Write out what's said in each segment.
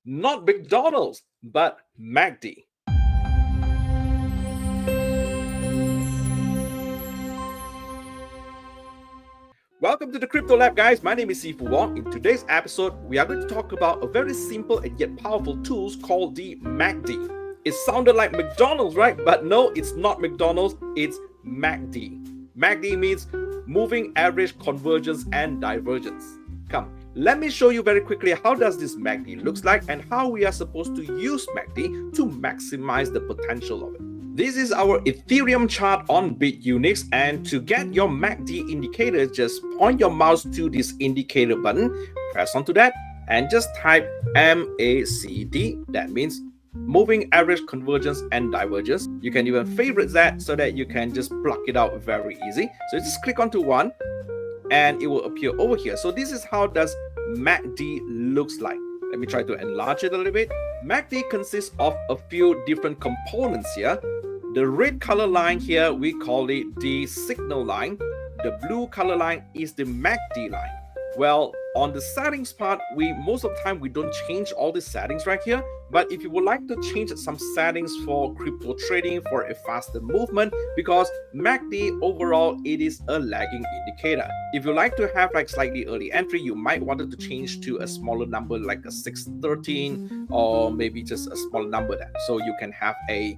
Not McDonald's, but MACD. Welcome to the Crypto Lab, guys. My name is Sifu Wong. In today's episode, we are going to talk about a very simple and yet powerful tool called the MACD. It sounded like McDonald's, right? But no, it's not McDonald's, it's MACD. MACD means Moving Average Convergence and Divergence. Come, let me show you very quickly how does this MACD looks like and how we are supposed to use MACD to maximize the potential of it. This is our Ethereum chart on BitUnix, and to get your MACD indicator, just point your mouse to this indicator button, press onto that, and just type MACD. That means Moving Average Convergence and Divergence. You can even favorite that so that you can just pluck it out very easy. So just click onto one and it will appear over here. So this is how does MACD looks like. Let me try to enlarge it a little bit. MACD consists of a few different components here. The red color line here, we call it the signal line. The blue color line is the MACD line. Well, on the settings part, most of the time we don't change all the settings right here. But if you would like to change some settings for crypto trading for a faster movement, because MACD overall, it is a lagging indicator. If you like to have like slightly early entry, you might want it to change to a smaller number like a 613 or maybe just a smaller number there. So you can have a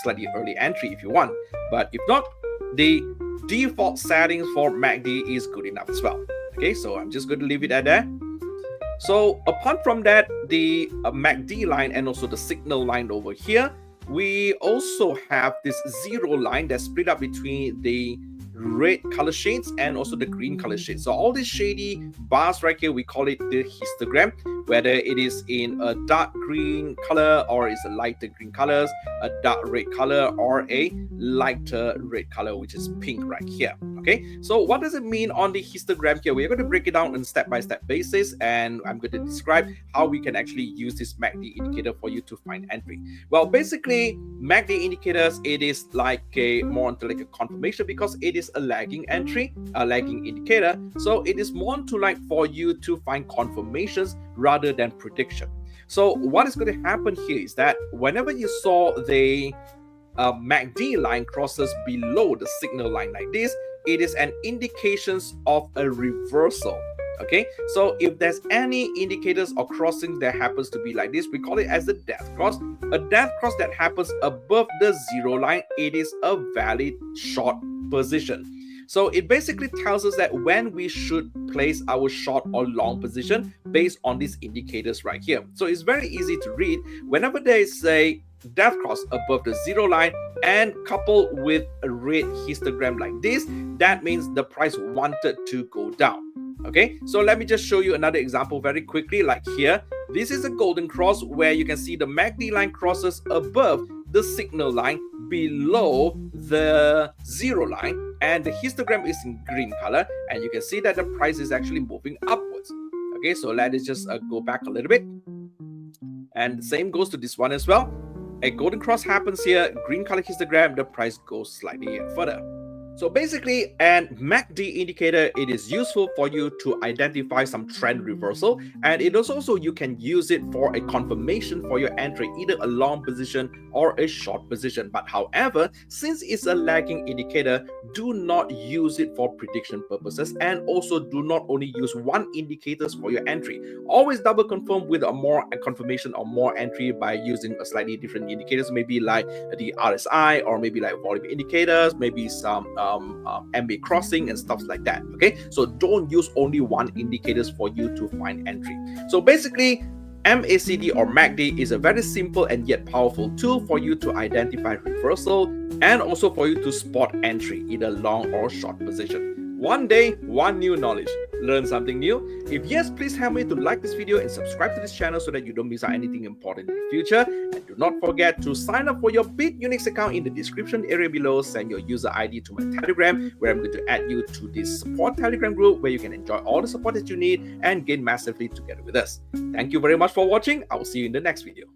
slightly early entry if you want. But if not, the default settings for MACD is good enough as well. Okay, so I'm just going to leave it at that. So apart from that, the MACD line and also the signal line over here, we also have this zero line that's split up between the red color shades and also the green color shades. So all these shady bars right here, we call it the histogram, whether it is in a dark green color or is a lighter green colors, a dark red color or a lighter red color, which is pink right here. Okay, so what does it mean on the histogram here? We're going to break it down on a step-by-step basis, and I'm going to describe how we can actually use this MACD indicator for you to find entry. Well, basically, MACD indicators, it is like more into like a confirmation because it is a lagging entry, a lagging indicator. So it is more to like for you to find confirmations rather than prediction. So what is going to happen here is that whenever you saw the MACD line crosses below the signal line like this, it is an indication of a reversal. Okay, so if there's any indicators or crossing that happens to be like this, we call it as a death cross. A death cross that happens above the zero line, it is a valid short position. So it basically tells us that when we should place our short or long position based on these indicators right here. So it's very easy to read. Whenever there is a death cross above the zero line and coupled with a red histogram like this, that means the price wanted to go down. Okay, so let me just show you another example very quickly. Like here, this is a golden cross where you can see the MACD line crosses above the signal line below the zero line, and the histogram is in green color, and you can see that the price is actually moving upwards. Okay, so let us just go back a little bit, and the same goes to this one as well. A golden cross happens here, green color histogram, the price goes slightly further. So basically, an MACD indicator, it is useful for you to identify some trend reversal, and it is also you can use it for a confirmation for your entry, either a long position or a short position. But however, since it's a lagging indicator, do not use it for prediction purposes, and also do not only use one indicators for your entry. Always double confirm with a confirmation or more entry by using a slightly different indicators, maybe like the RSI or maybe like volume indicators, maybe some MA crossing and stuff like that. Okay, so don't use only one indicators for you to find entry. So basically, MACD or MACD is a very simple and yet powerful tool for you to identify reversal and also for you to spot entry, either long or short position. One day, one new knowledge. Learn something new? If yes, please help me to like this video and subscribe to this channel so that you don't miss out anything important in the future. And do not forget to sign up for your BitUnix account in the description area below. Send your user ID to my Telegram, where I'm going to add you to this support Telegram group where you can enjoy all the support that you need and gain massively together with us. Thank you very much for watching. I will see you in the next video.